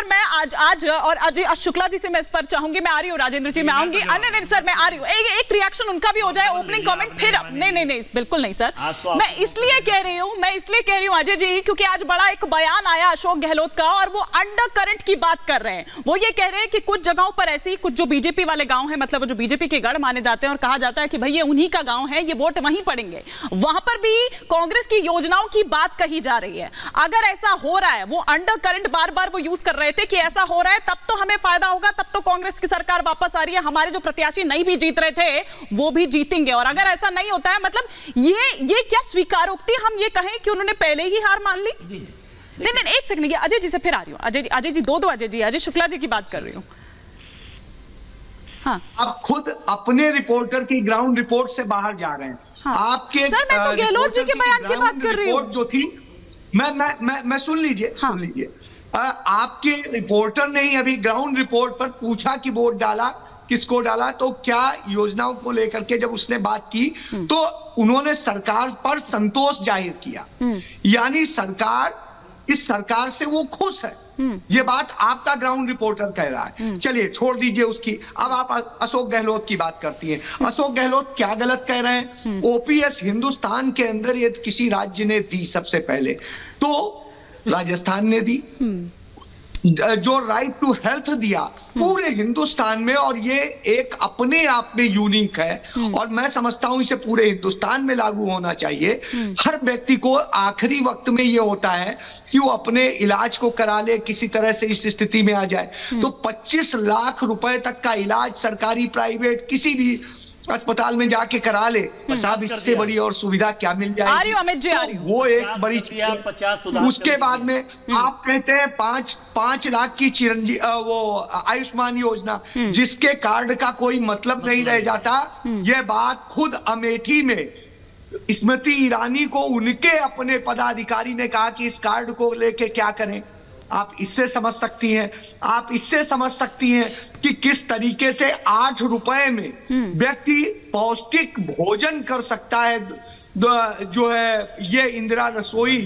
पर मैं आज और अजय शुक्ला जी से मैं इस पर चाहूंगी, मैं आ रही हूँ राजेंद्र जी, मैं आऊंगी। नहीं सर मैं आ रही हूँ, एक रिएक्शन उनका भी हो जाए, ओपनिंग कमेंट फिर। नहीं बिल्कुल नहीं सर, मैं इसलिए कह रही हूँ अजय जी, क्योंकि आज बड़ा एक बयान आया अशोक गहलोत का और वो अंडर करंट की बात कर रहे हैं। वो ये कह रहे हैं कि कुछ जगहों पर ऐसी, कुछ जो बीजेपी वाले गांव हैं, मतलब जो बीजेपी के गढ़ माने जाते हैं और कहा जाता है कि भाई ये उन्हीं का गांव है, ये वोट वहीं पड़ेंगे, वहां पर भी कांग्रेस की योजनाओं की बात कही जा रही है। अगर ऐसा हो रहा है, वो अंडर करंट बार बार वो यूज कर रहे थे कि ऐसा हो रहा है तब तो हमें फायदा होगा, तब तो कांग्रेस की सरकार वापस आ रही है, हमारे जो प्रत्याशी नहीं भी जीत रहे थे वो भी जीतेंगे। और अगर ऐसा नहीं होता है, मतलब ये क्या स्वीकारोक्ति हम ये कहें कि उन्होंने पहले ही हार मान ली? नहीं एक सेकंड, अजय जी से फिर आ रही हूँ। अजय जी दो अजय जी, अजय शुक्ला जी की बात कर रही हूँ। हाँ, आप खुद अपने रिपोर्टर की ग्राउंड रिपोर्ट से बाहर जा रहे हैं। हाँ, आपके सर मैं तो गहलोत जी के बयान की बात कर रही हूँ जो थी। मैं सुन लीजिए, हाँ। सुन लीजिए, आपके रिपोर्टर ने ही अभी ग्राउंड रिपोर्ट पर पूछा कि वोट डाला किसको डाला, तो क्या योजनाओं को लेकर के जब उसने बात की तो उन्होंने सरकार पर संतोष जाहिर किया, यानी इस सरकार से वो खुश है। ये बात आपका ग्राउंड रिपोर्टर कह रहा है। चलिए छोड़ दीजिए उसकी, अब आप अशोक गहलोत की बात करती हैं। अशोक गहलोत क्या गलत कह रहे हैं? ओपीएस हिंदुस्तान के अंदर ये किसी राज्य ने दी सबसे पहले तो राजस्थान ने दी, जो राइट टू हेल्थ दिया पूरे हिंदुस्तान में, और ये एक अपने आप में यूनिक है और मैं समझता हूं इसे पूरे हिंदुस्तान में लागू होना चाहिए। हर व्यक्ति को आखिरी वक्त में ये होता है कि वो अपने इलाज को करा ले, किसी तरह से इस स्थिति में आ जाए तो 25 लाख रुपए तक का इलाज सरकारी प्राइवेट किसी भी अस्पताल में जाके करा ले, साहब इससे बड़ी और सुविधा क्या मिल जाएगी? आ रही हूं अमित जी, आ रही हूं। वो एक बड़ी चीज है। उसके बाद में आप कहते हैं 5 लाख की वो आयुष्मान योजना, जिसके कार्ड का कोई मतलब नहीं रह जाता। यह बात खुद अमेठी में स्मृति ईरानी को उनके अपने पदाधिकारी ने कहा कि इस कार्ड को लेके क्या करें। आप इससे समझ सकती हैं, आप इससे समझ सकती हैं कि किस तरीके से 8 रुपए में व्यक्ति पौष्टिक भोजन कर सकता है। जो है ये इंदिरा रसोई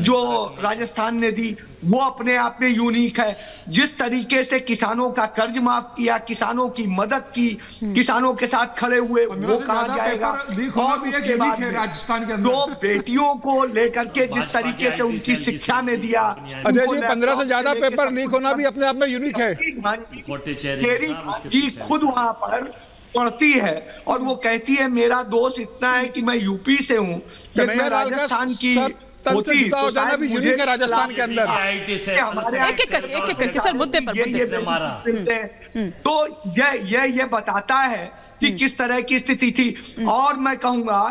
जो राजस्थान ने दी वो अपने आप में यूनिक है। जिस तरीके से किसानों का कर्ज माफ किया, किसानों की मदद की, किसानों के साथ खड़े हुए, वो कहा जाएगा। और उसके बाद राजस्थान के अंदर 2 बेटियों को लेकर के जिस तरीके से उनकी शिक्षा में दिया। अजय जी 15 से ज्यादा पेपर लीक होना भी अपने आप में यूनिक है। मेरी भांजी खुद वहां पर पढ़ती है और वो कहती है मेरा दोष इतना है कि मैं यूपी से हूँ, मैं राजस्थान की होती जुदा हो जाना भी यूनिक है राजस्थान के अंदर। एक करके सर मुद्दे पर तो ये बताता है कि किस तरह की स्थिति थी। और मैं कहूंगा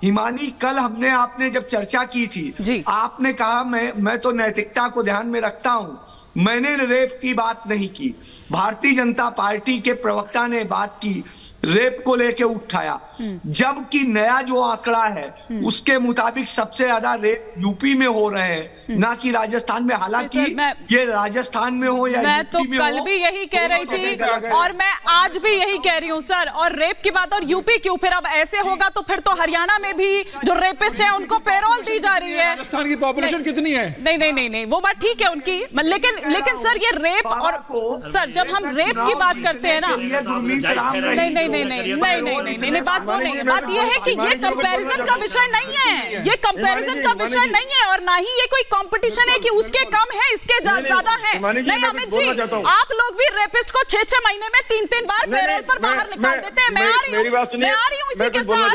हिमानी, कल आपने जब चर्चा की थी, आपने कहा मैं तो नैतिकता को ध्यान में रखता हूं, मैंने रेप की बात नहीं की। भारतीय जनता पार्टी के प्रवक्ता ने बात की, रेप को लेके उठाया, जबकि नया जो आंकड़ा है उसके मुताबिक सबसे ज्यादा रेप यूपी में हो रहे हैं, ना कि राजस्थान में। हालांकि ये राजस्थान में हो या मैं तो में कल हो, भी यही कह रही थी और मैं आज भी यही कह रही हूँ सर। और रेप की बात और यूपी क्यों, फिर अब ऐसे होगा तो फिर तो हरियाणा में भी जो रेपिस्ट है उनको पेरोल दी जा रही है। राजस्थान की पॉपुलेशन कितनी है? नहीं वो बात ठीक है उनकी, लेकिन सर ये रेप और सर जब हम रेप की बात करते हैं ना, नहीं बात वो नहीं है। बात ये है कि ये कंपैरिजन का विषय नहीं है, ये कंपैरिजन का विषय नहीं है और ना ही ये कोई कंपटीशन है कि उसके कम है इसके ज्यादा है। नहीं अमित जी, आप लोग भी रेपिस्ट को 6-6 महीने में 3-3 बार पेरोल पर बाहर निकाल देते हैं। मैं आ रही हूँ इसी के साथ।